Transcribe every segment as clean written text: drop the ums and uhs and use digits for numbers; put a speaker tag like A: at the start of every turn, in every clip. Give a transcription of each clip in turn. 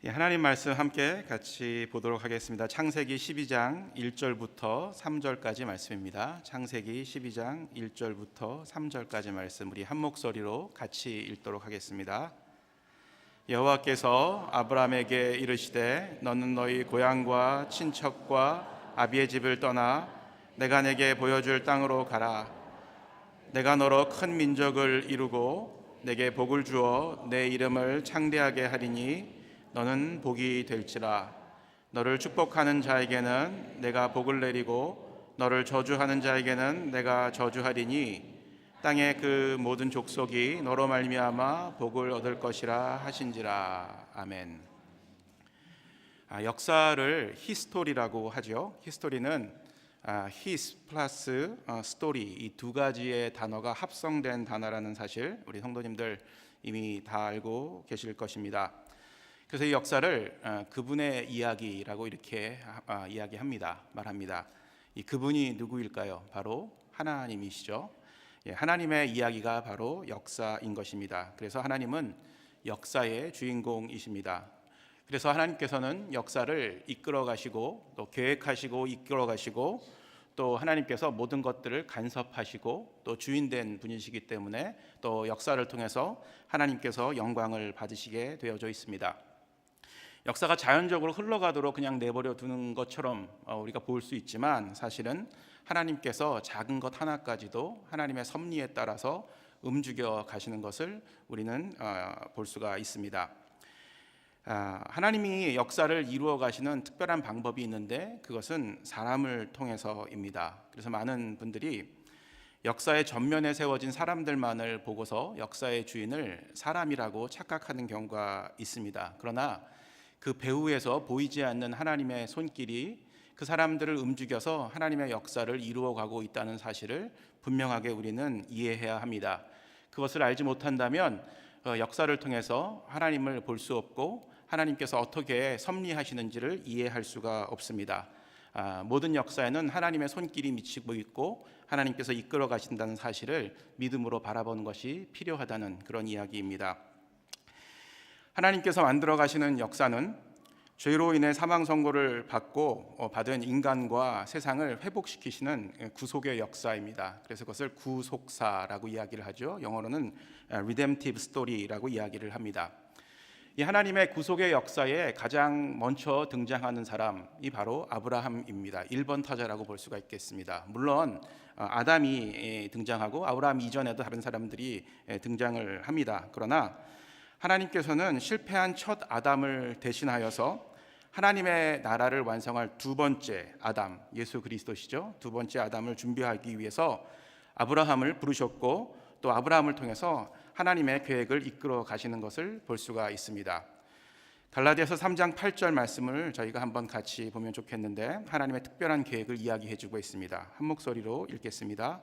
A: 하나님 말씀 함께 같이 보도록 하겠습니다. 창세기 12장 1절부터 3절까지 말씀입니다. 창세기 12장 1절부터 3절까지 말씀 우리 한 목소리로 같이 읽도록 하겠습니다. 여호와께서 아브라함에게 이르시되 너는 너희 고향과 친척과 아비의 집을 떠나 내가 내게 보여줄 땅으로 가라. 내가 너로 큰 민족을 이루고 내게 복을 주어 내 이름을 창대하게 하리니 너는 복이 될지라. 너를 축복하는 자에게는 내가 복을 내리고 너를 저주하는 자에게는 내가 저주하리니 땅의 그 모든 족속이 너로 말미암아 복을 얻을 것이라 하신지라. 아멘. 역사를 히스토리라고 하죠. 히스토리는 his 플러스 story, 이 두 가지의 단어가 합성된 단어라는 사실 우리 성도님들 이미 다 알고 계실 것입니다. 그래서 이 역사를 그분의 이야기라고 이렇게 말합니다. 이 그분이 누구일까요? 바로 하나님이시죠. 하나님의 이야기가 바로 역사인 것입니다. 그래서 하나님은 역사의 주인공이십니다. 그래서 하나님께서는 역사를 이끌어 가시고 또 계획하시고 이끌어 가시고 또 하나님께서 모든 것들을 간섭하시고 또 주인된 분이시기 때문에 또 역사를 통해서 하나님께서 영광을 받으시게 되어져 있습니다. 역사가 자연적으로 흘러가도록 그냥 내버려 두는 것처럼 우리가 볼 수 있지만 사실은 하나님께서 작은 것 하나까지도 하나님의 섭리에 따라서 움직여 가시는 것을 우리는 볼 수가 있습니다. 하나님이 역사를 이루어 가시는 특별한 방법이 있는데 그것은 사람을 통해서입니다. 그래서 많은 분들이 역사의 전면에 세워진 사람들만을 보고서 역사의 주인을 사람이라고 착각하는 경우가 있습니다. 그러나 그 배후에서 보이지 않는 하나님의 손길이 그 사람들을 움직여서 하나님의 역사를 이루어가고 있다는 사실을 분명하게 우리는 이해해야 합니다. 그것을 알지 못한다면 역사를 통해서 하나님을 볼 수 없고 하나님께서 어떻게 섭리하시는지를 이해할 수가 없습니다. 모든 역사에는 하나님의 손길이 미치고 있고 하나님께서 이끌어 가신다는 사실을 믿음으로 바라보는 것이 필요하다는 그런 이야기입니다. 하나님께서 만들어 가시는 역사는 죄로 인해 사망 선고를 받고 받은 인간과 세상을 회복시키시는 구속의 역사입니다. 그래서 그것을 구속사라고 이야기를 하죠. 영어로는 redemptive story라고 이야기를 합니다. 이 하나님의 구속의 역사에 가장 먼저 등장하는 사람이 바로 아브라함입니다. 1번 타자라고 볼 수가 있겠습니다. 물론 아담이 등장하고 아브라함 이전에도 다른 사람들이 등장을 합니다. 그러나 하나님께서는 실패한 첫 아담을 대신하여서 하나님의 나라를 완성할 두 번째 아담, 예수 그리스도시죠. 두 번째 아담을 준비하기 위해서 아브라함을 부르셨고 또 아브라함을 통해서 하나님의 계획을 이끌어 가시는 것을 볼 수가 있습니다. 갈라디아서 3장 8절 말씀을 저희가 한번 같이 보면 좋겠는데 하나님의 특별한 계획을 이야기해 주고 있습니다. 한 목소리로 읽겠습니다.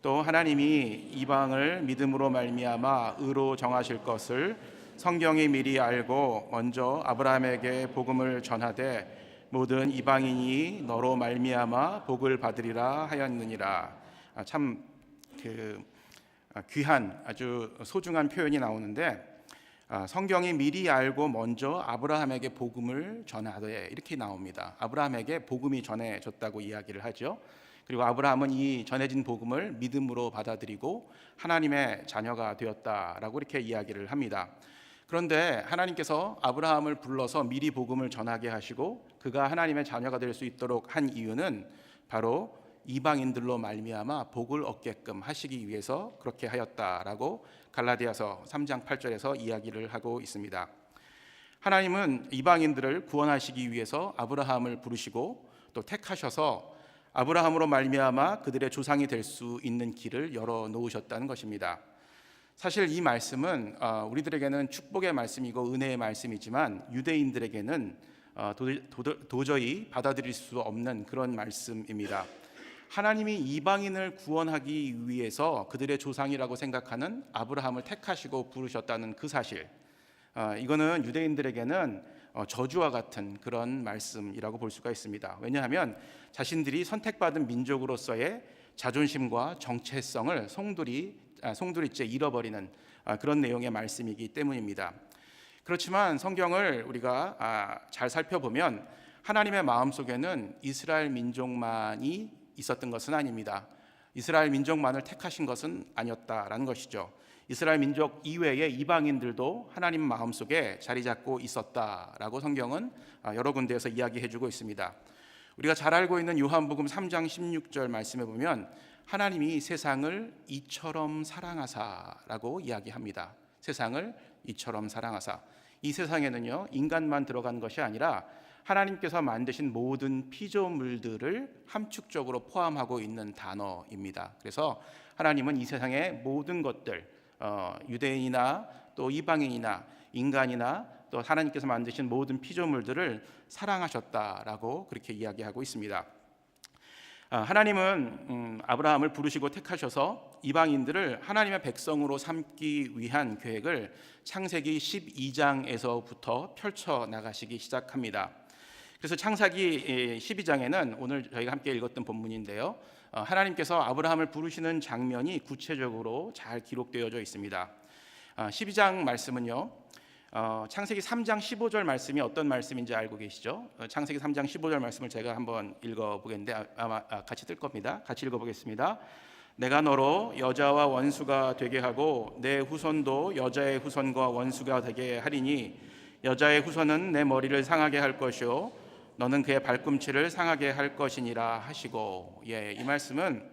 A: 또 하나님이 이방을 믿음으로 말미암아 의로 정하실 것을 성경이 미리 알고 먼저 아브라함에게 복음을 전하되 모든 이방인이 너로 말미암아 복을 받으리라 하였느니라. 참 귀한 아주 소중한 표현이 나오는데 성경이 미리 알고 먼저 아브라함에게 복음을 전하되 이렇게 나옵니다. 아브라함에게 복음이 전해졌다고 이야기를 하죠. 그리고 아브라함은 이 전해진 복음을 믿음으로 받아들이고 하나님의 자녀가 되었다라고 이렇게 이야기를 합니다. 그런데 하나님께서 아브라함을 불러서 미리 복음을 전하게 하시고 그가 하나님의 자녀가 될 수 있도록 한 이유는 바로 이방인들로 말미암아 복을 얻게끔 하시기 위해서 그렇게 하였다라고 갈라디아서 3장 8절에서 이야기를 하고 있습니다. 하나님은 이방인들을 구원하시기 위해서 아브라함을 부르시고 또 택하셔서 아브라함으로 말미암아 그들의 조상이 될 수 있는 길을 열어 놓으셨다는 것입니다. 사실 이 말씀은 우리들에게는 축복의 말씀이고 은혜의 말씀이지만 유대인들에게는 도저히 받아들일 수 없는 그런 말씀입니다. 하나님이 이방인을 구원하기 위해서 그들의 조상이라고 생각하는 아브라함을 택하시고 부르셨다는 그 사실, 이거는 유대인들에게는 저주와 같은 그런 말씀이라고 볼 수가 있습니다. 왜냐하면 자신들이 선택받은 민족으로서의 자존심과 정체성을 송두리째 잃어버리는 그런 내용의 말씀이기 때문입니다. 그렇지만 성경을 우리가 잘 살펴보면 하나님의 마음속에는 이스라엘 민족만이 있었던 것은 아닙니다. 이스라엘 민족만을 택하신 것은 아니었다라는 것이죠. 이스라엘 민족 이외의 이방인들도 하나님 마음속에 자리 잡고 있었다라고 성경은 여러 군데에서 이야기해주고 있습니다. 우리가 잘 알고 있는 요한복음 3장 16절 말씀에 보면 하나님이 세상을 이처럼 사랑하사라고 이야기합니다. 세상을 이처럼 사랑하사. 이 세상에는요, 인간만 들어간 것이 아니라 하나님께서 만드신 모든 피조물들을 함축적으로 포함하고 있는 단어입니다. 그래서 하나님은 이 세상의 모든 것들, 유대인이나 또 이방인이나 인간이나 또 하나님께서 만드신 모든 피조물들을 사랑하셨다라고 그렇게 이야기하고 있습니다. 하나님은 아브라함을 부르시고 택하셔서 이방인들을 하나님의 백성으로 삼기 위한 계획을 창세기 12장에서부터 펼쳐 나가시기 시작합니다. 그래서 창세기 12장에는 오늘 저희가 함께 읽었던 본문인데요, 하나님께서 아브라함을 부르시는 장면이 구체적으로 잘 기록되어져 있습니다. 12장 말씀은요, 창세기 3장 15절 말씀이 어떤 말씀인지 알고 계시죠? 창세기 3장 15절 말씀을 제가 한번 읽어보겠는데 아마 같이 뜰 겁니다. 같이 읽어보겠습니다. 내가 너로 여자와 원수가 되게 하고 내 후손도 여자의 후손과 원수가 되게 하리니 여자의 후손은 내 머리를 상하게 할 것이요 너는 그의 발꿈치를 상하게 할 것이니라 하시고, 이 말씀은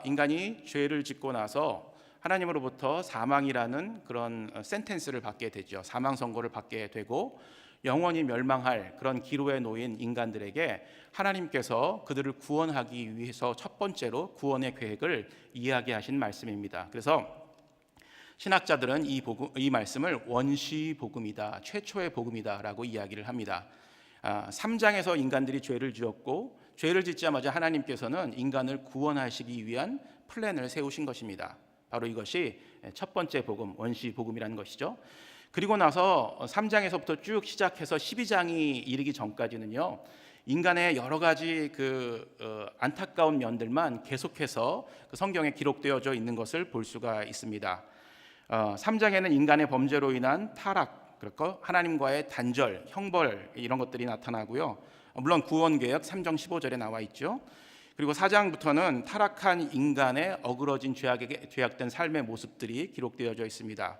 A: 인간이 죄를 짓고 나서 하나님으로부터 사망이라는 그런 센텐스를 받게 되죠. 사망 선고를 받게 되고 영원히 멸망할 그런 기로에 놓인 인간들에게 하나님께서 그들을 구원하기 위해서 첫 번째로 구원의 계획을 이야기하신 말씀입니다. 그래서 신학자들은 이 말씀을 원시 복음이다, 최초의 복음이다라고 이야기를 합니다. 3장에서 인간들이 죄를 지었고 죄를 짓자마자 하나님께서는 인간을 구원하시기 위한 플랜을 세우신 것입니다. 바로 이것이 첫 번째 복음, 원시 복음이라는 것이죠. 그리고 나서 3장에서부터 쭉 시작해서 12장이 이르기 전까지는요, 인간의 여러 가지 안타까운 면들만 계속해서 성경에 기록되어져 있는 것을 볼 수가 있습니다. 3장에는 인간의 범죄로 인한 타락, 그리고 하나님과의 단절, 형벌 이런 것들이 나타나고요. 물론 구원 계획 3장 15절에 나와 있죠. 그리고 4장부터는 타락한 인간의 어그러진 죄악된 삶의 모습들이 기록되어져 있습니다.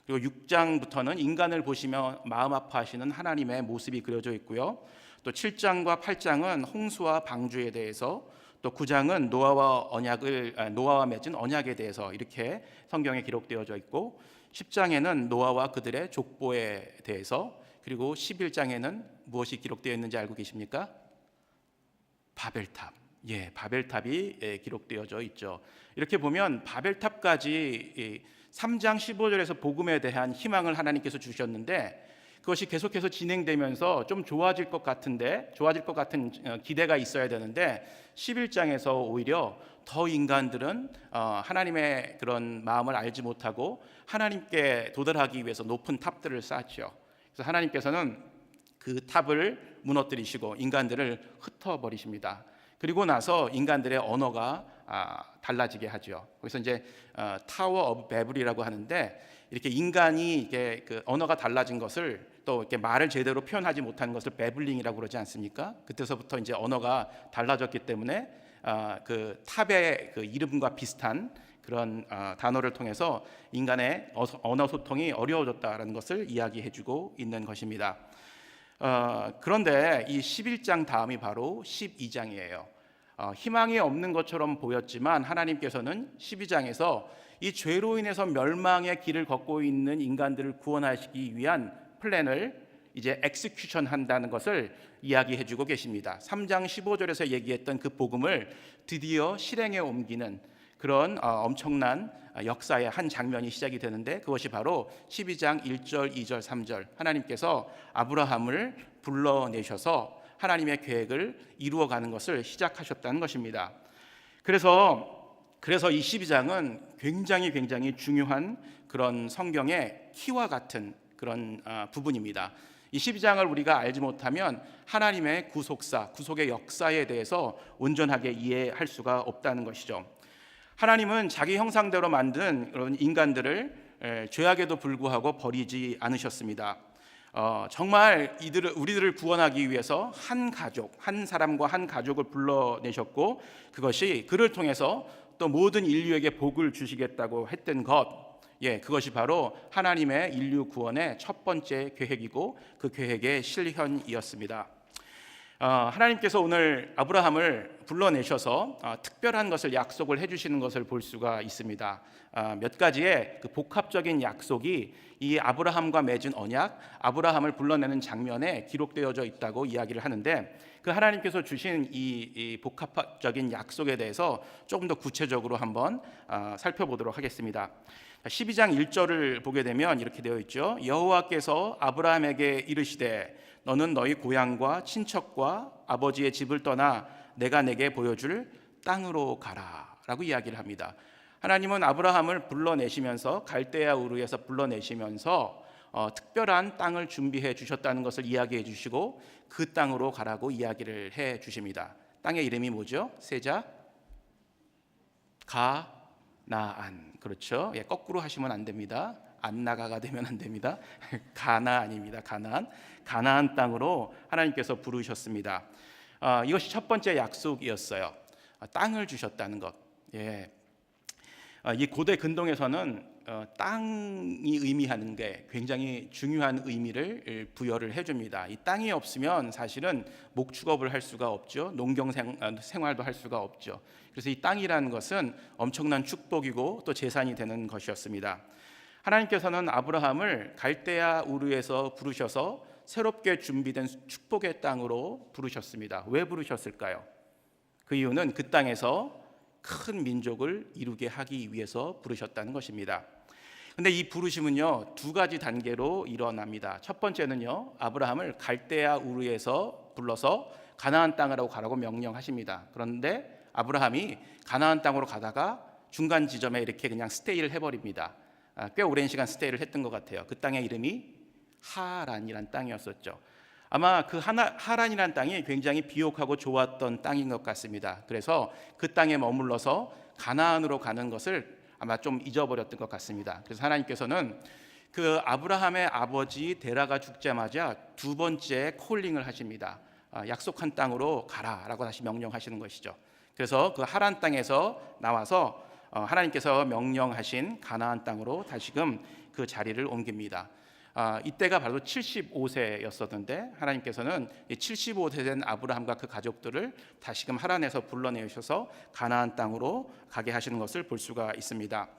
A: 그리고 6장부터는 인간을 보시며 마음 아파하시는 하나님의 모습이 그려져 있고요. 또 7장과 8장은 홍수와 방주에 대해서, 또 9장은 노아와 맺은 언약에 대해서 이렇게 성경에 기록되어져 있고, 10장에는 노아와 그들의 족보에 대해서, 그리고 11장에는 무엇이 기록되어 있는지 알고 계십니까? 바벨탑. 바벨탑이 기록되어져 있죠. 이렇게 보면 바벨탑까지 3장 15절에서 복음에 대한 희망을 하나님께서 주셨는데 그것이 계속해서 진행되면서 좀 좋아질 것 같은 기대가 있어야 되는데 11장에서 오히려 더 인간들은 하나님의 그런 마음을 알지 못하고 하나님께 도달하기 위해서 높은 탑들을 쌓았죠. 그래서 하나님께서는 그 탑을 무너뜨리시고 인간들을 흩어버리십니다. 그리고 나서 인간들의 언어가 달라지게 하죠. 그래서 이제 타워 오브 베블이라고 하는데, 이렇게 인간이 이게 언어가 달라진 것을 또 이렇게 말을 제대로 표현하지 못하는 것을 베블링이라고 그러지 않습니까? 그때서부터 이제 언어가 달라졌기 때문에 그 탑의 그 이름과 비슷한 그런 단어를 통해서 인간의 언어 소통이 어려워졌다라는 것을 이야기해주고 있는 것입니다. 그런데 이 11장 다음이 바로 12장이에요. 희망이 없는 것처럼 보였지만 하나님께서는 12장에서 이 죄로 인해서 멸망의 길을 걷고 있는 인간들을 구원하시기 위한 플랜을 이제 엑스큐션 한다는 것을 이야기해주고 계십니다. 3장 15절에서 얘기했던 그 복음을 드디어 실행에 옮기는 그런 엄청난 역사의 한 장면이 시작이 되는데, 그것이 바로 12장 1절, 2절, 3절 하나님께서 아브라함을 불러내셔서 하나님의 계획을 이루어가는 것을 시작하셨다는 것입니다. 그래서 이 12장은 굉장히 중요한 그런 성경의 키와 같은 그런 부분입니다. 이 12장을 우리가 알지 못하면 하나님의 구속의 역사에 대해서 온전하게 이해할 수가 없다는 것이죠. 하나님은 자기 형상대로 만든 그런 인간들을 죄악에도 불구하고 버리지 않으셨습니다. 정말 우리들을 구원하기 위해서 한 가족, 한 사람과 한 가족을 불러내셨고 그것이 그를 통해서 또 모든 인류에게 복을 주시겠다고 했던 것, 그것이 바로 하나님의 인류 구원의 첫 번째 계획이고 그 계획의 실현이었습니다. 하나님께서 오늘 아브라함을 불러내셔서 특별한 것을 약속을 해주시는 것을 볼 수가 있습니다. 몇 가지의 그 복합적인 약속이 이 아브라함과 맺은 언약, 아브라함을 불러내는 장면에 기록되어져 있다고 이야기를 하는데 그 하나님께서 주신 이 복합적인 약속에 대해서 조금 더 구체적으로 한번 살펴보도록 하겠습니다. 12장 1절을 보게 되면 이렇게 되어 있죠. 여호와께서 아브라함에게 이르시되 너는 너희 고향과 친척과 아버지의 집을 떠나 내가 내게 보여줄 땅으로 가라 라고 이야기를 합니다. 하나님은 아브라함을 불러내시면서 갈대아 우르에서 불러내시면서 특별한 땅을 준비해 주셨다는 것을 이야기해 주시고 그 땅으로 가라고 이야기를 해 주십니다. 땅의 이름이 뭐죠? 세자 가나안. 그렇죠? 거꾸로 하시면 안 됩니다. 안나가가 되면 안 됩니다. 가나안입니다. 가나안 땅으로 하나님께서 부르셨습니다. 이것이 첫 번째 약속이었어요. 땅을 주셨다는 것. 이 고대 근동에서는 땅이 의미하는 게 굉장히 중요한 의미를 부여를 해줍니다. 이 땅이 없으면 사실은 목축업을 할 수가 없죠. 농경 생활도 할 수가 없죠. 그래서 이 땅이라는 것은 엄청난 축복이고 또 재산이 되는 것이었습니다. 하나님께서는 아브라함을 갈대아 우르에서 부르셔서 새롭게 준비된 축복의 땅으로 부르셨습니다. 왜 부르셨을까요? 그 이유는 그 땅에서 큰 민족을 이루게 하기 위해서 부르셨다는 것입니다. 근데 이 부르심은요, 두 가지 단계로 일어납니다. 첫 번째는요, 아브라함을 갈대아 우르에서 불러서 가나안 땅으로 가라고 명령하십니다. 그런데 아브라함이 가나안 땅으로 가다가 중간 지점에 이렇게 그냥 스테이를 해버립니다. 꽤 오랜 시간 스테이를 했던 것 같아요. 그 땅의 이름이 하란이란 땅이었었죠. 아마 그 하란이란 땅이 굉장히 비옥하고 좋았던 땅인 것 같습니다. 그래서 그 땅에 머물러서 가나안으로 가는 것을 아마 좀 잊어버렸던 것 같습니다. 그래서 하나님께서는 그 아브라함의 아버지 데라가 죽자마자 두 번째 콜링을 하십니다. 약속한 땅으로 가라라고 다시 명령하시는 것이죠. 그래서 그 하란 땅에서 나와서 하나님께서 명령하신 가나안 땅으로 다시금 그 자리를 옮깁니다. 이때가 바로 75세였었는데 하나님께서는 75세 된 아브라함과 그 가족들을 다시금 하란에서 불러내셔서 가나안 땅으로 가게 하시는 것을 볼 수가 있습니다.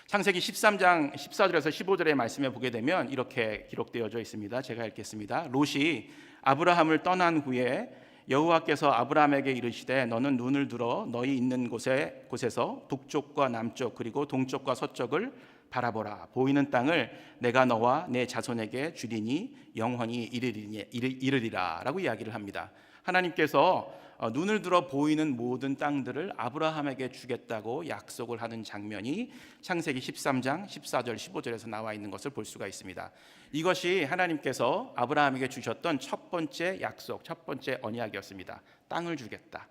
A: 창세기 13장 14절에서 15절의 말씀에 보게 되면 이렇게 기록되어져 있습니다. 제가 읽겠습니다. 롯이 아브라함을 떠난 후에 여호와께서 아브라함에게 이르시되 너는 눈을 들어 너희 있는 곳에서 북쪽과 남쪽 그리고 동쪽과 서쪽을 바라보라. 보이는 땅을 내가 너와 내 자손에게 주리니 영원히 이르리라 라고 이야기를 합니다. 하나님께서 눈을 들어 보이는 모든 땅들을 아브라함에게 주겠다고 약속을 하는 장면이 창세기 13장 14절 15절에서 나와 있는 것을 볼 수가 있습니다. 이것이 하나님께서 아브라함에게 주셨던 첫 번째 약속, 첫 번째 언약이었습니다. 땅을 주겠다.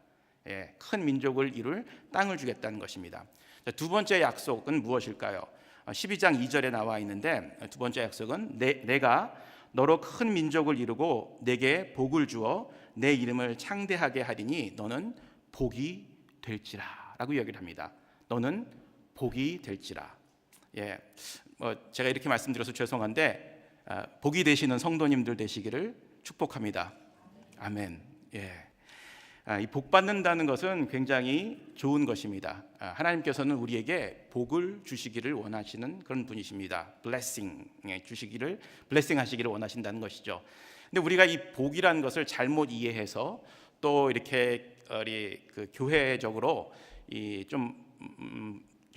A: 큰 민족을 이룰 땅을 주겠다는 것입니다. 두 번째 약속은 무엇일까요? 12장 2절에 나와 있는데 두 번째 약속은 내가 너로 큰 민족을 이루고 내게 복을 주어 내 이름을 창대하게 하리니 너는 복이 될지라 라고 이야기를 합니다. 너는 복이 될지라. 제가 이렇게 말씀드려서 죄송한데 복이 되시는 성도님들 되시기를 축복합니다. 아멘. 이 복 받는다는 것은 굉장히 좋은 것입니다. 하나님께서는 우리에게 복을 주시기를 원하시는 그런 분이십니다. 블레싱 하시기를 원하신다는 것이죠. 근데 우리가 이 복이라는 것을 잘못 이해해서 또 이렇게 그 교회적으로 좀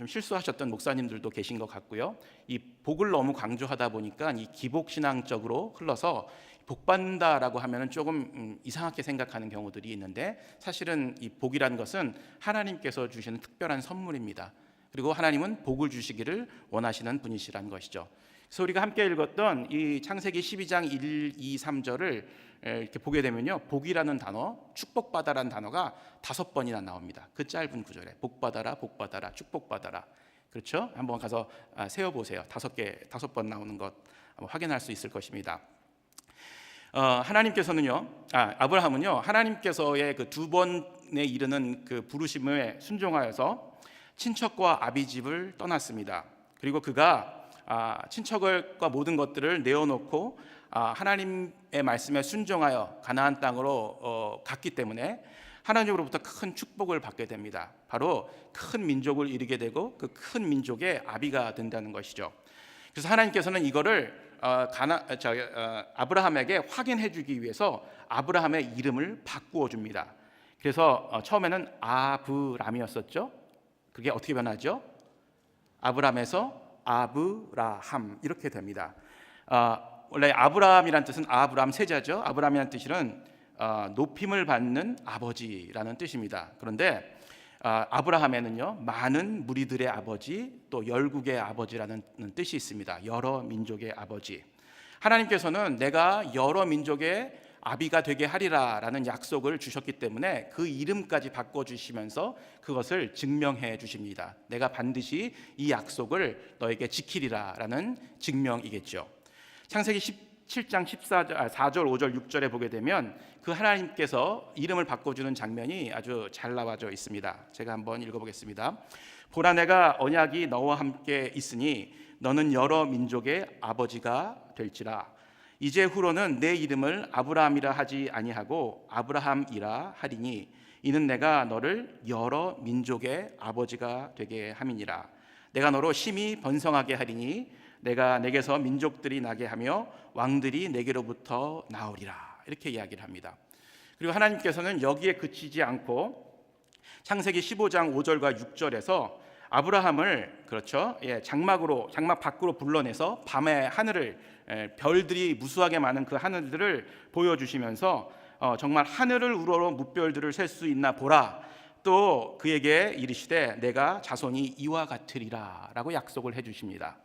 A: 실수하셨던 목사님들도 계신 것 같고요. 이 복을 너무 강조하다 보니까 이 기복 신앙적으로 흘러서 복 받는다라고 하면은 조금 이상하게 생각하는 경우들이 있는데 사실은 이 복이라는 것은 하나님께서 주시는 특별한 선물입니다. 그리고 하나님은 복을 주시기를 원하시는 분이시라는 것이죠. 그래서 우리가 함께 읽었던 이 창세기 12장 1, 2, 3절을 이렇게 보게 되면요, 복이라는 단어, 축복받아라는 단어가 5번이나 나옵니다. 그 짧은 구절에 복받아라, 복받아라, 축복받아라. 그렇죠? 한번 가서 세어 보세요. 5번 나오는 것 확인할 수 있을 것입니다. 하나님께서는요, 아브라함은요, 하나님께서의 그 2번에 이르는 그 부르심에 순종하여서 친척과 아비집을 떠났습니다. 그리고 그가 친척과 모든 것들을 내어놓고 하나님의 말씀에 순종하여 가나안 땅으로 갔기 때문에 하나님으로부터 큰 축복을 받게 됩니다. 바로 큰 민족을 이루게 되고 그 큰 민족의 아비가 된다는 것이죠. 그래서 하나님께서는 이거를 아브라함에게 확인해 주기 위해서 아브라함의 이름을 바꾸어 줍니다. 그래서 처음에는 아브람이었었죠. 그게 어떻게 변하죠? 아브람에서 아브라함 이렇게 됩니다. 원래 아브람이란 뜻은 아브람 세자죠. 아브람이란 뜻은 높임을 받는 아버지라는 뜻입니다. 그런데 아브라함에는요, 많은 무리들의 아버지, 또 열국의 아버지라는 뜻이 있습니다. 여러 민족의 아버지. 하나님께서는 내가 여러 민족의 아비가 되게 하리라라는 약속을 주셨기 때문에 그 이름까지 바꿔주시면서 그것을 증명해 주십니다. 내가 반드시 이 약속을 너에게 지키리라라는 증명이겠죠. 창세기 17장 4절, 5절, 6절에 보게 되면 그 하나님께서 이름을 바꿔주는 장면이 아주 잘 나와져 있습니다. 제가 한번 읽어보겠습니다. 보라, 내가 언약이 너와 함께 있으니 너는 여러 민족의 아버지가 될지라. 이제 후로는 내 이름을 아브라함이라 하지 아니하고 아브라함이라 하리니 이는 내가 너를 여러 민족의 아버지가 되게 함이니라. 내가 너로 심히 번성하게 하리니 내가 내게서 민족들이 나게 하며 왕들이 내게로부터 나오리라. 이렇게 이야기를 합니다. 그리고 하나님께서는 여기에 그치지 않고 창세기 15장 5절과 6절에서 아브라함을 장막 밖으로 불러내서 밤의 하늘을, 별들이 무수하게 많은 그 하늘들을 보여주시면서 정말 하늘을 우러러 무별들을 셀 수 있나 보라. 또 그에게 이르시되 내가 자손이 이와 같으리라 라고 약속을 해주십니다.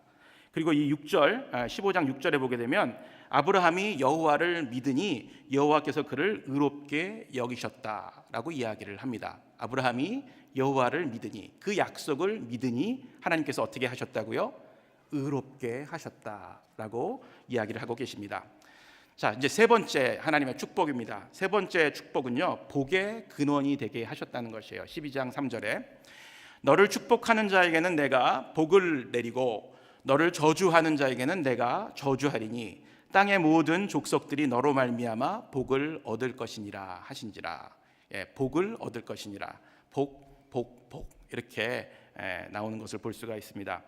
A: 그리고 이 6절, 15장 6절에 보게 되면 아브라함이 여호와를 믿으니 여호와께서 그를 의롭게 여기셨다라고 이야기를 합니다. 아브라함이 여호와를 믿으니, 그 약속을 믿으니 하나님께서 어떻게 하셨다고요? 의롭게 하셨다라고 이야기를 하고 계십니다. 자, 이제 세 번째 하나님의 축복입니다. 세 번째 축복은요, 복의 근원이 되게 하셨다는 것이에요. 12장 3절에 너를 축복하는 자에게는 내가 복을 내리고 너를 저주하는 자에게는 내가 저주하리니 땅의 모든 족속들이 너로 말미암아 복을 얻을 것이니라 하신지라. 복을 얻을 것이니라. 복 이렇게 나오는 것을 볼 수가 있습니다.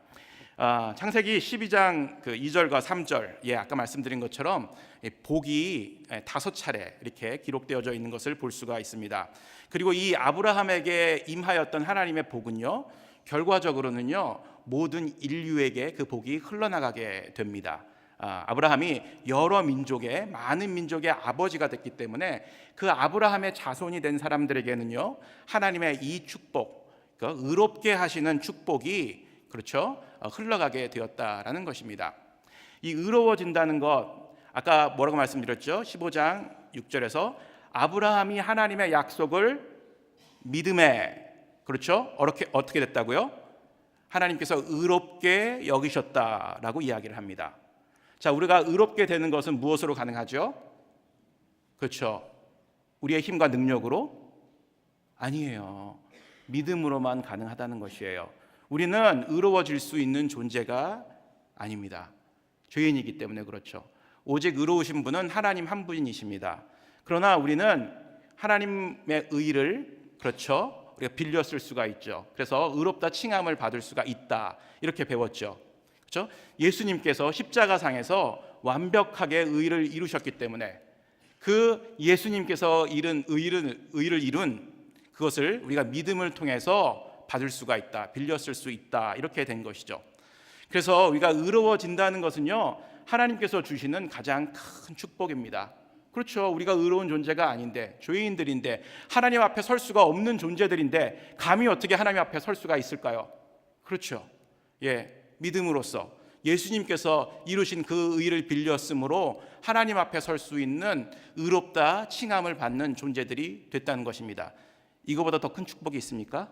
A: 창세기 12장 2절과 3절, 아까 말씀드린 것처럼 복이 5차례 이렇게 기록되어져 있는 것을 볼 수가 있습니다. 그리고 이 아브라함에게 임하였던 하나님의 복은요, 결과적으로는요, 모든 인류에게 그 복이 흘러나가게 됩니다. 아브라함이 여러 민족의, 많은 민족의 아버지가 됐기 때문에 그 아브라함의 자손이 된 사람들에게는요, 하나님의 이 축복, 의롭게 하시는 축복이 흘러가게 되었다라는 것입니다. 이 의로워진다는 것, 아까 뭐라고 말씀드렸죠? 15장 6절에서 아브라함이 하나님의 약속을 믿음에, 어떻게 됐다고요? 하나님께서 의롭게 여기셨다라고 이야기를 합니다. 자, 우리가 의롭게 되는 것은 무엇으로 가능하죠? 우리의 힘과 능력으로? 아니에요. 믿음으로만 가능하다는 것이에요. 우리는 의로워질 수 있는 존재가 아닙니다. 죄인이기 때문에 그렇죠. 오직 의로우신 분은 하나님 한 분이십니다. 그러나 우리는 하나님의 의를 우리가 빌려 쓸 수가 있죠. 그래서 의롭다 칭함을 받을 수가 있다, 이렇게 배웠죠. 예수님께서 십자가상에서 완벽하게 의를 이루셨기 때문에 그 예수님께서 이룬 의를 이룬 그것을 우리가 믿음을 통해서 받을 수가 있다, 빌려 쓸 수 있다, 이렇게 된 것이죠. 그래서 우리가 의로워진다는 것은요, 하나님께서 주시는 가장 큰 축복입니다. 우리가 의로운 존재가 아닌데, 죄인들인데, 하나님 앞에 설 수가 없는 존재들인데 감히 어떻게 하나님 앞에 설 수가 있을까요? 믿음으로써 예수님께서 이루신 그 의를 빌렸으므로 하나님 앞에 설 수 있는 의롭다 칭함을 받는 존재들이 됐다는 것입니다. 이거보다 더 큰 축복이 있습니까?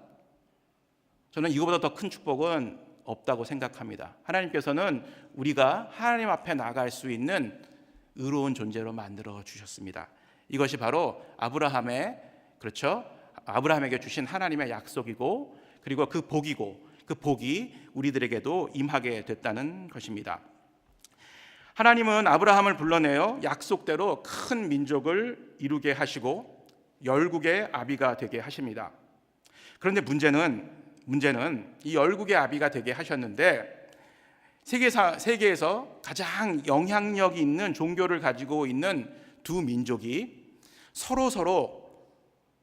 A: 저는 이거보다 더 큰 축복은 없다고 생각합니다. 하나님께서는 우리가 하나님 앞에 나갈 수 있는 의로운 존재로 만들어 주셨습니다. 이것이 바로 아브라함에게 주신 하나님의 약속이고, 그리고 그 복이 우리들에게도 임하게 됐다는 것입니다. 하나님은 아브라함을 불러내어 약속대로 큰 민족을 이루게 하시고 열국의 아비가 되게 하십니다. 그런데 문제는 이 열국의 아비가 되게 하셨는데, 세계에서 가장 영향력이 있는 종교를 가지고 있는 두 민족이 서로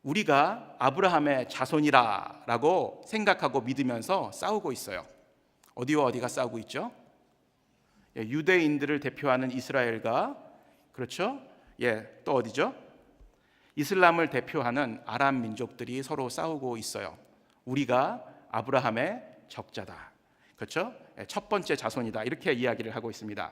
A: 우리가 아브라함의 자손이라고 생각하고 믿으면서 싸우고 있어요. 어디와 어디가 싸우고 있죠? 유대인들을 대표하는 이스라엘과, 그렇죠? 또 어디죠? 이슬람을 대표하는 아랍 민족들이 서로 싸우고 있어요. 우리가 아브라함의 적자다, 그렇죠? 첫 번째 자손이다, 이렇게 이야기를 하고 있습니다.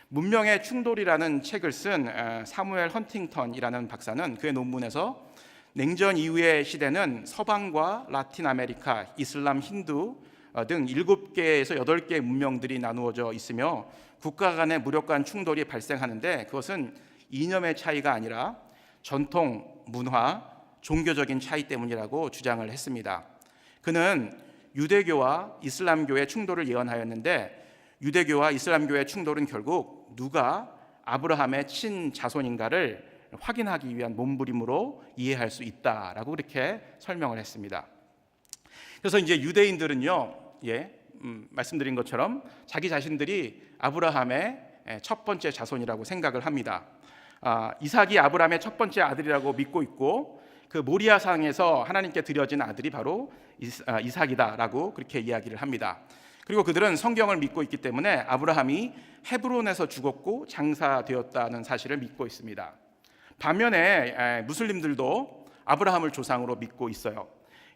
A: 문명의 충돌이라는 책을 쓴 사무엘 헌팅턴이라는 박사는 그의 논문에서 냉전 이후의 시대는 서방과 라틴 아메리카, 이슬람, 힌두 등 7개에서 8개의 문명들이 나누어져 있으며 국가 간의 무력한 충돌이 발생하는데, 그것은 이념의 차이가 아니라 전통, 문화, 종교적인 차이 때문이라고 주장을 했습니다. 그는 유대교와 이슬람교의 충돌을 예언하였는데, 유대교와 이슬람교의 충돌은 결국 누가 아브라함의 친자손인가를 확인하기 위한 몸부림으로 이해할 수 있다라고 그렇게 설명을 했습니다. 그래서 이제 유대인들은요, 말씀드린 것처럼 자기 자신들이 아브라함의 첫 번째 자손이라고 생각을 합니다. 이삭이 아브라함의 첫 번째 아들이라고 믿고 있고, 그 모리아상에서 하나님께 드려진 아들이 바로 이삭이다라고 그렇게 이야기를 합니다. 그리고 그들은 성경을 믿고 있기 때문에 아브라함이 헤브론에서 죽었고 장사되었다는 사실을 믿고 있습니다. 반면에 무슬림들도 아브라함을 조상으로 믿고 있어요.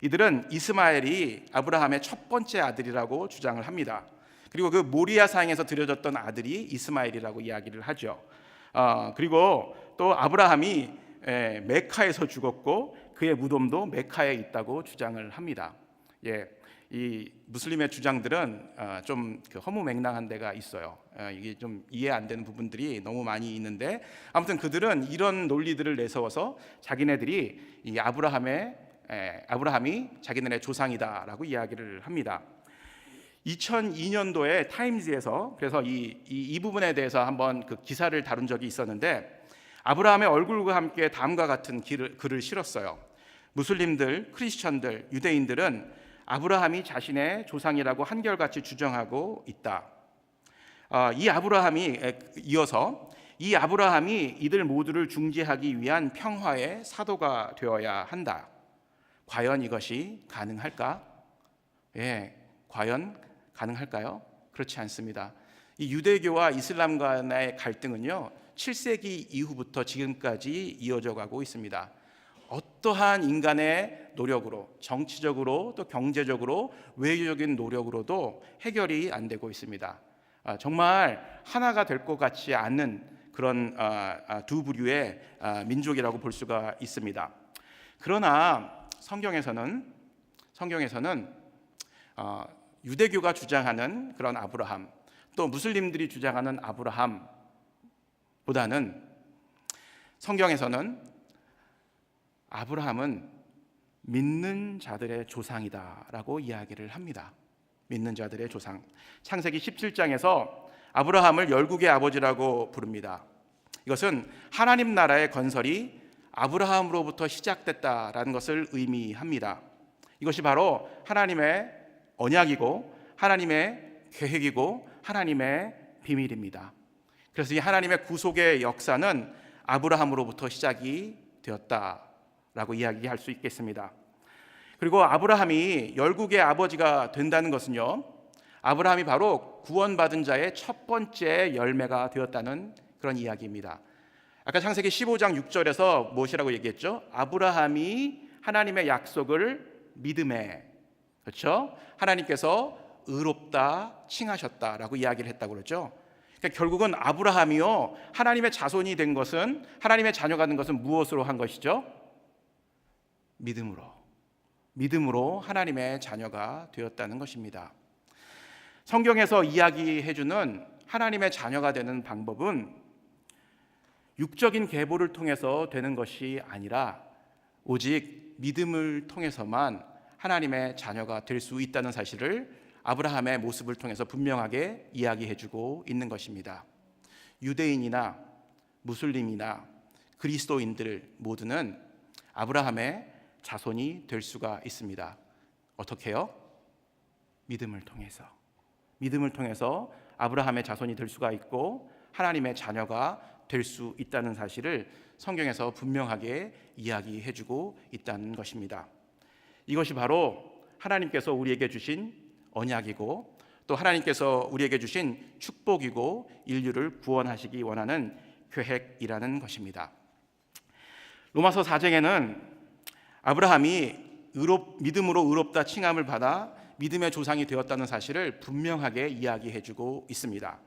A: 이들은 이스마엘이 아브라함의 첫 번째 아들이라고 주장을 합니다. 그리고 그 모리아상에서 드려졌던 아들이 이스마엘이라고 이야기를 하죠. 그리고 또 아브라함이 메카에서 죽었고 그의 무덤도 메카에 있다고 주장을 합니다. 이 무슬림의 주장들은 좀 허무맹랑한 데가 있어요. 이게 좀 이해 안 되는 부분들이 너무 많이 있는데, 아무튼 그들은 이런 논리들을 내세워서 자기네들이 이 아브라함이 자기네의 조상이다라고 이야기를 합니다. 2002년도에 타임즈에서 그래서 이 부분에 대해서 한번 그 기사를 다룬 적이 있었는데, 아브라함의 얼굴과 함께 다음과 같은 글을 실었어요. 무슬림들, 크리스천들, 유대인들은 아브라함이 자신의 조상이라고 한결같이 주장하고 있다. 이어서 이 아브라함이 이들 모두를 중재하기 위한 평화의 사도가 되어야 한다. 과연 이것이 가능할까? 과연 가능할까요? 그렇지 않습니다. 이 유대교와 이슬람 간의 갈등은요, 7세기 이후부터 지금까지 이어져 가고 있습니다. 어떠한 인간의 노력으로, 정치적으로 또 경제적으로 외교적인 노력으로도 해결이 안 되고 있습니다. 정말 하나가 될 것 같지 않은 그런 두 부류의 민족이라고 볼 수가 있습니다. 그러나 성경에서는 유대교가 주장하는 그런 아브라함, 또 무슬림들이 주장하는 아브라함보다는 성경에서는 아브라함은 믿는 자들의 조상이다라고 이야기를 합니다. 믿는 자들의 조상. 창세기 17장에서 아브라함을 열국의 아버지라고 부릅니다. 이것은 하나님 나라의 건설이 아브라함으로부터 시작됐다라는 것을 의미합니다. 이것이 바로 하나님의 언약이고 하나님의 계획이고 하나님의 비밀입니다. 그래서 이 하나님의 구속의 역사는 아브라함으로부터 시작이 되었다라고 이야기할 수 있겠습니다. 그리고 아브라함이 열국의 아버지가 된다는 것은요, 아브라함이 바로 구원받은 자의 첫 번째 열매가 되었다는 그런 이야기입니다. 아까 창세기 15장 6절에서 무엇이라고 얘기했죠? 아브라함이 하나님의 약속을 믿음에, 그렇죠? 하나님께서 의롭다 칭하셨다라고 이야기를 했다고 그러죠. 그러니까 결국은 아브라함이요, 하나님의 자손이 된 것은, 하나님의 자녀가 된 것은 무엇으로 한 것이죠? 믿음으로 하나님의 자녀가 되었다는 것입니다. 성경에서 이야기해주는 하나님의 자녀가 되는 방법은 육적인 계보를 통해서 되는 것이 아니라 오직 믿음을 통해서만 하나님의 자녀가 될 수 있다는 사실을 아브라함의 모습을 통해서 분명하게 이야기해주고 있는 것입니다. 유대인이나 무슬림이나 그리스도인들 모두는 아브라함의 자손이 될 수가 있습니다. 어떻게요? 믿음을 통해서 아브라함의 자손이 될 수가 있고 하나님의 자녀가 될 수 있다는 사실을 성경에서 분명하게 이야기해주고 있다는 것입니다. 이것이 바로 하나님께서 우리에게 주신 언약이고 또 하나님께서 우리에게 주신 축복이고 인류를 구원하시기 원하는 계획이라는 것입니다. 로마서 4장에는 아브라함이 믿음으로 의롭다 칭함을 받아 믿음의 조상이 되었다는 사실을 분명하게 이야기해주고 있습니다.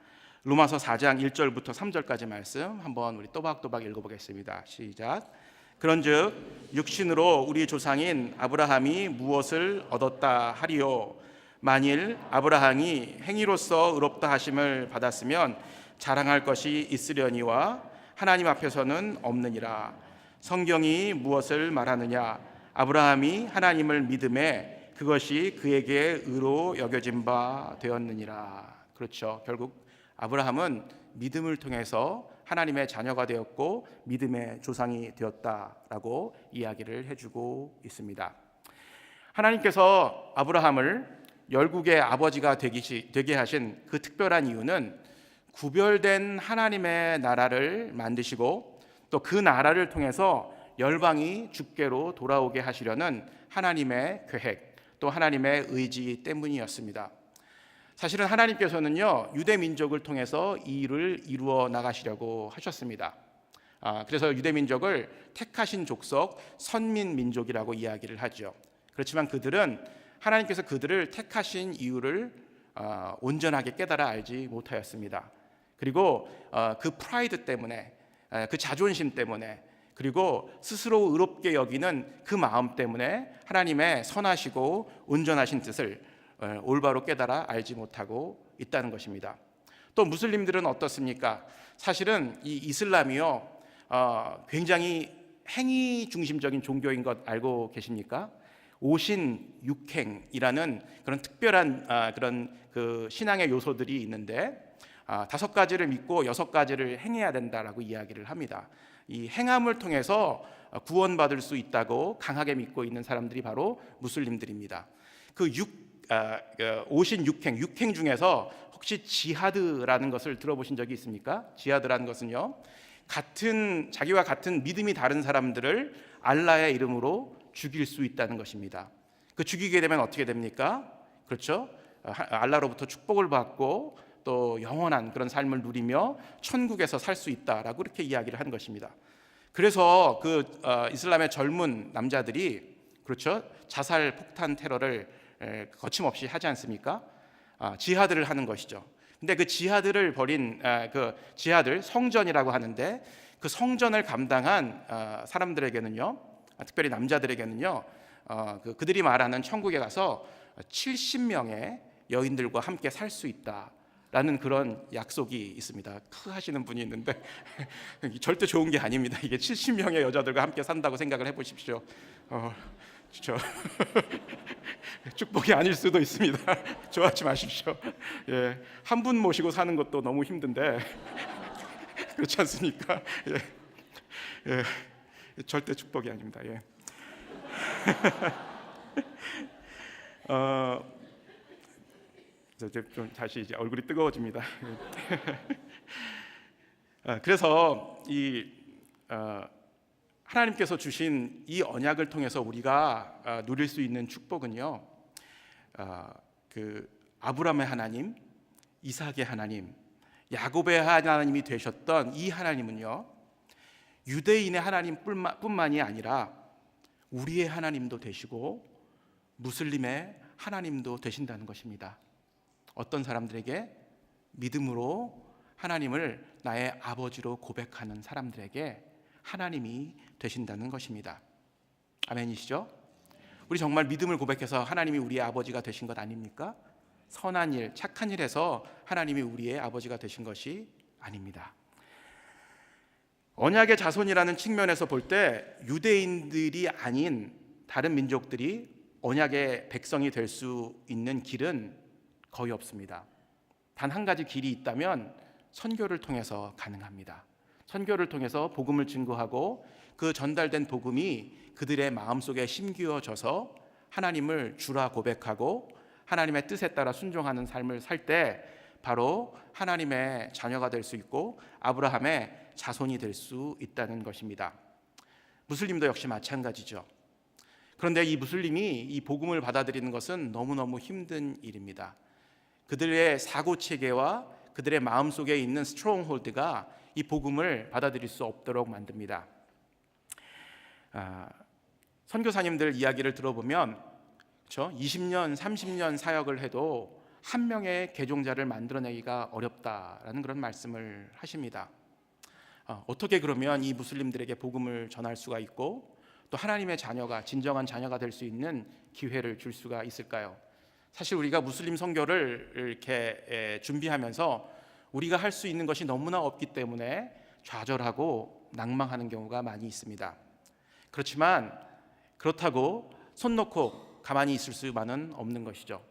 A: 로마서 4장 1절부터 3절까지 말씀 한번 우리 또박또박 읽어보겠습니다. 시작. 그런즉 육신으로 우리 조상인 아브라함이 무엇을 얻었다 하리요? 만일 아브라함이 행위로서 의롭다 하심을 받았으면 자랑할 것이 있으려니와 하나님 앞에서는 없느니라. 성경이 무엇을 말하느냐? 아브라함이 하나님을 믿음에 그것이 그에게 의로 여겨진 바 되었느니라. 그렇죠. 결국 아브라함은 믿음을 통해서 하나님의 자녀가 되었고 믿음의 조상이 되었다라고 이야기를 해주고 있습니다. 하나님께서 아브라함을 열국의 아버지가 되게 하신 그 특별한 이유는 구별된 하나님의 나라를 만드시고 또 그 나라를 통해서 열방이 주께로 돌아오게 하시려는 하나님의 계획 또 하나님의 의지 때문이었습니다. 사실은 하나님께서는요 유대 민족을 통해서 이 일을 이루어 나가시려고 하셨습니다. 그래서 유대 민족을 택하신 족속 선민 민족이라고 이야기를 하죠. 그렇지만 그들은 하나님께서 그들을 택하신 이유를 온전하게 깨달아 알지 못하였습니다. 그리고 그 프라이드 때문에 그 자존심 때문에 그리고 스스로 의롭게 여기는 그 마음 때문에 하나님의 선하시고 온전하신 뜻을 올바로 깨달아 알지 못하고 있다는 것입니다. 또 무슬림들은 어떻습니까? 사실은 이 이슬람이요 굉장히 행위 중심적인 종교인 것 알고 계십니까? 오신육행이라는 그런 특별한 그런 그 신앙의 요소들이 있는데 5가지를 믿고 6가지를 행해야 된다라고 이야기를 합니다. 이 행함을 통해서 구원받을 수 있다고 강하게 믿고 있는 사람들이 바로 무슬림들입니다. 그 오신육행, 육행 중에서 혹시 지하드라는 것을 들어보신 적이 있습니까? 지하드라는 것은요 자기와 같은 믿음이 다른 사람들을 알라의 이름으로 죽일 수 있다는 것입니다. 그 죽이게 되면 어떻게 됩니까? 그렇죠? 알라로부터 축복을 받고 또 영원한 그런 삶을 누리며 천국에서 살 수 있다라고 그렇게 이야기를 한 것입니다. 그래서 그 이슬람의 젊은 남자들이 그렇죠? 자살 폭탄 테러를 거침없이 하지 않습니까? 지하드를 하는 것이죠. 근데 그 지하드를 벌인 그 지하드 성전이라고 하는데 그 성전을 감당한 사람들에게는요 특별히 남자들에게는요 그들이 말하는 천국에 가서 70명의 여인들과 함께 살 수 있다라는 그런 약속이 있습니다. 하시는 분이 있는데 절대 좋은 게 아닙니다. 이게 70명의 여자들과 함께 산다고 생각을 해보십시오. 그렇죠. 축복이 아닐 수도 있습니다. 좋아하지 마십시오. 예, 한 분 모시고 사는 것도 너무 힘든데 그렇지 않습니까? 예, 절대 축복이 아닙니다. 예. 좀 다시 이제 얼굴이 뜨거워집니다. 그래서 이 하나님께서 주신 이 언약을 통해서 우리가 누릴 수 있는 축복은요, 그 아브라함의 하나님, 이삭의 하나님, 야곱의 하나님이 되셨던 이 하나님은요, 유대인의 하나님뿐만이 아니라 우리의 하나님도 되시고 무슬림의 하나님도 되신다는 것입니다. 어떤 사람들에게? 믿음으로 하나님을 나의 아버지로 고백하는 사람들에게 하나님이 되신다는 것입니다. 아멘이시죠? 우리 정말 믿음을 고백해서 하나님이 우리의 아버지가 되신 것 아닙니까? 선한 일, 착한 일 해서 하나님이 우리의 아버지가 되신 것이 아닙니다. 언약의 자손이라는 측면에서 볼 때 유대인들이 아닌 다른 민족들이 언약의 백성이 될 수 있는 길은 거의 없습니다. 단 한 가지 길이 있다면 선교를 통해서 가능합니다. 선교를 통해서 복음을 증거하고 그 전달된 복음이 그들의 마음속에 심기어져서 하나님을 주라 고백하고 하나님의 뜻에 따라 순종하는 삶을 살 때 바로 하나님의 자녀가 될 수 있고 아브라함의 자손이 될 수 있다는 것입니다. 무슬림도 역시 마찬가지죠. 그런데 이 무슬림이 이 복음을 받아들이는 것은 너무너무 힘든 일입니다. 그들의 사고 체계와 그들의 마음속에 있는 스트롱홀드가 이 복음을 받아들일 수 없도록 만듭니다. 선교사님들 이야기를 들어보면 그렇죠? 20년, 30년 사역을 해도 한 명의 개종자를 만들어내기가 어렵다라는 그런 말씀을 하십니다. 어떻게 그러면 이 무슬림들에게 복음을 전할 수가 있고 또 하나님의 자녀가 진정한 자녀가 될 수 있는 기회를 줄 수가 있을까요? 사실 우리가 무슬림 선교를 이렇게 준비하면서 우리가 할 수 있는 것이 너무나 없기 때문에 좌절하고 낭망하는 경우가 많이 있습니다. 그렇지만 그렇다고 손 놓고 가만히 있을 수만은 없는 것이죠.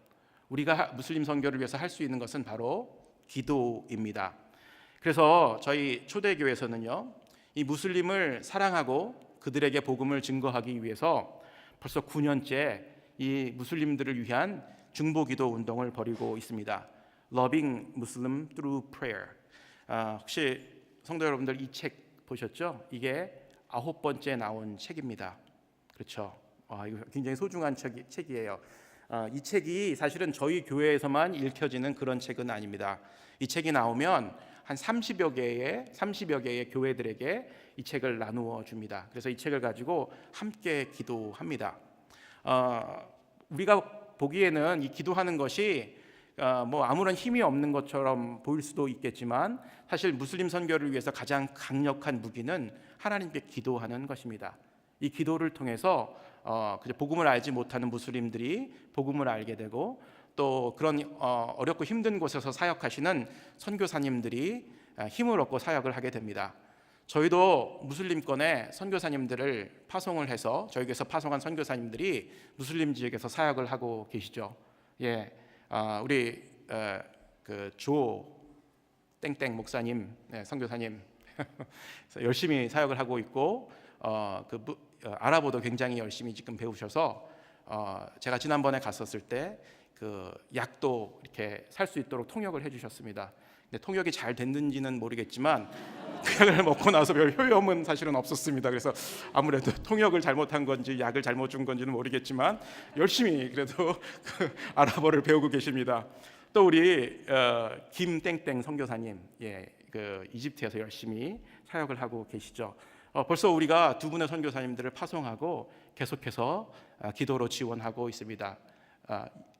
A: 우리가 무슬림 선교를 위해서 할 수 있는 것은 바로 기도입니다. 그래서 저희 초대교회에서는요, 이 무슬림을 사랑하고 그들에게 복음을 증거하기 위해서 벌써 9년째 이 무슬림들을 위한 중보기도 운동을 벌이고 있습니다. Loving Muslim Through Prayer. 혹시 성도 여러분들 이 책 보셨죠? 이게 9번째 나온 책입니다. 그렇죠? 이거 굉장히 소중한 책이에요. 이 책이 사실은 저희 교회에서만 읽혀지는 그런 책은 아닙니다. 이 책이 나오면 한 30여 개의 교회들에게 이 책을 나누어 줍니다. 그래서 이 책을 가지고 함께 기도합니다. 우리가 보기에는 이 기도하는 것이 뭐 아무런 힘이 없는 것처럼 보일 수도 있겠지만 사실 무슬림 선교를 위해서 가장 강력한 무기는 하나님께 기도하는 것입니다. 이 기도를 통해서 복음을 알지 못하는 무슬림들이 복음을 알게 되고 또 그런 어렵고 힘든 곳에서 사역하시는 선교사님들이 힘을 얻고 사역을 하게 됩니다. 저희도 무슬림권의 선교사님들을 파송을 해서 저희 교회에서 파송한 선교사님들이 무슬림 지역에서 사역을 하고 계시죠. 예, 우리 조 땡땡 목사님, 선교사님 열심히 사역을 하고 있고 아랍어도 굉장히 열심히 지금 배우셔서 제가 지난번에 갔었을 때 그 약도 이렇게 살 수 있도록 통역을 해주셨습니다. 근데 통역이 잘 됐는지는 모르겠지만 그 약을 먹고 나서 별 효험은 사실은 없었습니다. 그래서 아무래도 통역을 잘못한 건지 약을 잘못 준 건지는 모르겠지만 열심히 그래도 그 아랍어를 배우고 계십니다. 또 우리 김땡땡 선교사님, 그 이집트에서 열심히 사역을 하고 계시죠. 벌써 우리가 두 분의 선교사님들을 파송하고 계속해서 기도로 지원하고 있습니다.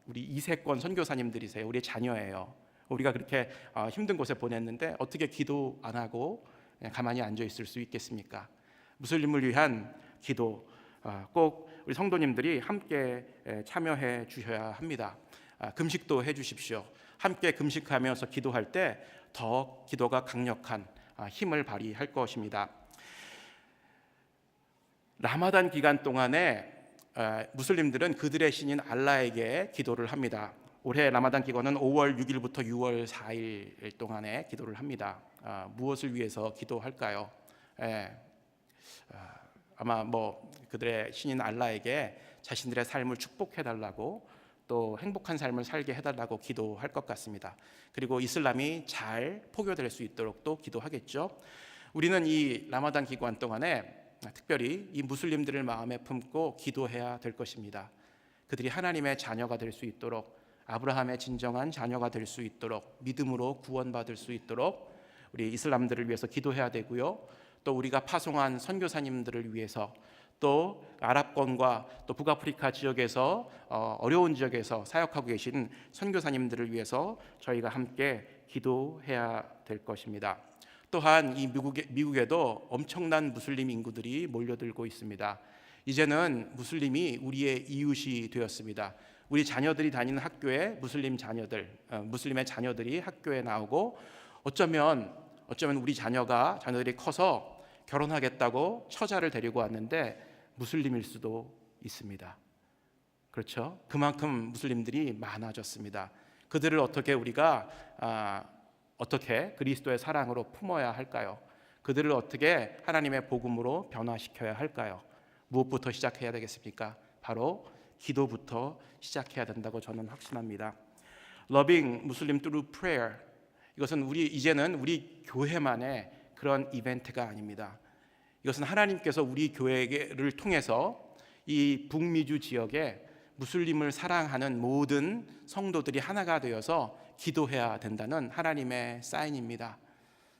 A: 우리 이세권 선교사님들이세요. 우리 자녀예요. 우리가 그렇게 힘든 곳에 보냈는데 어떻게 기도 안 하고 가만히 앉아 있을 수 있겠습니까? 무슬림을 위한 기도 꼭 우리 성도님들이 함께 참여해 주셔야 합니다. 금식도 해 주십시오. 함께 금식하면서 기도할 때 더 기도가 강력한 힘을 발휘할 것입니다. 라마단 기간 동안에 무슬림들은 그들의 신인 알라에게 기도를 합니다. 올해 라마단 기간은 5월 6일부터 6월 4일 동안에 기도를 합니다. 무엇을 위해서 기도할까요? 아마 뭐 그들의 신인 알라에게 자신들의 삶을 축복해달라고 또 행복한 삶을 살게 해달라고 기도할 것 같습니다. 그리고 이슬람이 잘 포교될 수 있도록 또 기도하겠죠. 우리는 이 라마단 기간 동안에 특별히 이 무슬림들을 마음에 품고 기도해야 될 것입니다. 그들이 하나님의 자녀가 될 수 있도록 아브라함의 진정한 자녀가 될 수 있도록 믿음으로 구원받을 수 있도록 우리 이슬람들을 위해서 기도해야 되고요. 또 우리가 파송한 선교사님들을 위해서 또 아랍권과 또 북아프리카 지역에서 어려운 지역에서 사역하고 계신 선교사님들을 위해서 저희가 함께 기도해야 될 것입니다. 또한 이 미국에도 엄청난 무슬림 인구들이 몰려들고 있습니다. 이제는 무슬림이 우리의 이웃이 되었습니다. 우리 자녀들이 다니는 학교에 무슬림의 자녀들이 학교에 나오고 어쩌면 우리 자녀들이 커서 결혼하겠다고 처자를 데리고 왔는데 무슬림일 수도 있습니다. 그렇죠? 그만큼 무슬림들이 많아졌습니다. 그들을 어떻게 그리스도의 사랑으로 품어야 할까요? 그들을 어떻게 하나님의 복음으로 변화시켜야 할까요? 무엇부터 시작해야 되겠습니까? 바로 기도부터 시작해야 된다고 저는 확신합니다. Loving Muslim through prayer. 이것은 이제는 우리 교회만의 그런 이벤트가 아닙니다. 이것은 하나님께서 우리 교회를 통해서 이 북미주 지역에 무슬림을 사랑하는 모든 성도들이 하나가 되어서 기도해야 된다는 하나님의 사인입니다.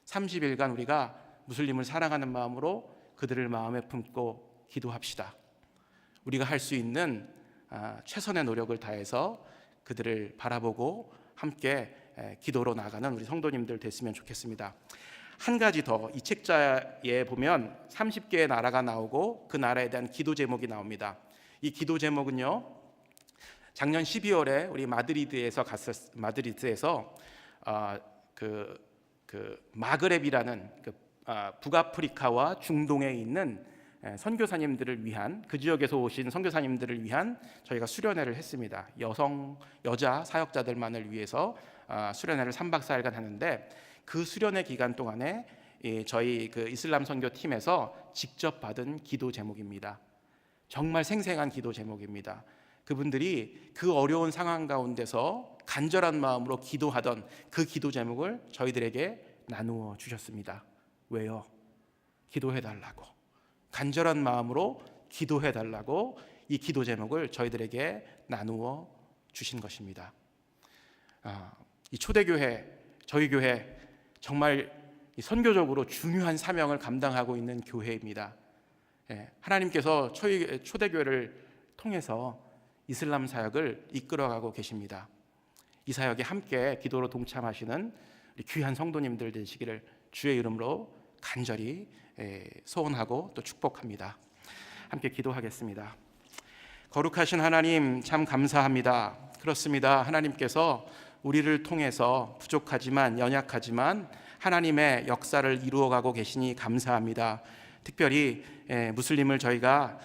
A: 30일간 우리가 무슬림을 사랑하는 마음으로 그들을 마음에 품고 기도합시다. 우리가 할 수 있는 최선의 노력을 다해서 그들을 바라보고 함께 기도로 나가는 우리 성도님들 됐으면 좋겠습니다. 한 가지 더, 이 책자에 보면 30개의 나라가 나오고 그 나라에 대한 기도 제목이 나옵니다. 이 기도 제목은요, 작년 12월에 우리 마드리드에서 마그렙이라는 북아프리카와 중동에 있는 선교사님들을 위한, 그 지역에서 오신 선교사님들을 위한 저희가 수련회를 했습니다. 여자 사역자들만을 위해서 수련회를 3박 4일간 하는데, 그 수련회 기간 동안에 저희 그 이슬람 선교팀에서 직접 받은 기도 제목입니다. 정말 생생한 기도 제목입니다. 그분들이 그 어려운 상황 가운데서 간절한 마음으로 기도하던 그 기도 제목을 저희들에게 나누어 주셨습니다. 왜요? 기도해달라고, 간절한 마음으로 기도해달라고 이 기도 제목을 저희들에게 나누어 주신 것입니다. 이 초대교회, 저희 교회 정말 선교적으로 중요한 사명을 감당하고 있는 교회입니다. 하나님께서 초대교회를 통해서 이슬람 사역을 이끌어가고 계십니다. 이 사역에 함께 기도로 동참하시는 우리 귀한 성도님들 되시기를 주의 이름으로 간절히 소원하고 또 축복합니다. 함께 기도하겠습니다. 거룩하신 하나님, 참 감사합니다. 그렇습니다. 하나님께서 우리를 통해서 부족하지만 연약하지만 하나님의 역사를 이루어가고 계시니 감사합니다. 특별히 무슬림을 저희가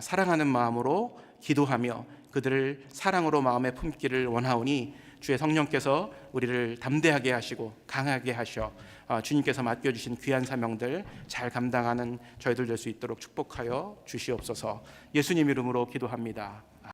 A: 사랑하는 마음으로 기도하며 그들을 사랑으로 마음에 품기를 원하오니 주의 성령께서 우리를 담대하게 하시고 강하게 하셔 주님께서 맡겨주신 귀한 사명들 잘 감당하는 저희들 될 수 있도록 축복하여 주시옵소서. 예수님 이름으로 기도합니다.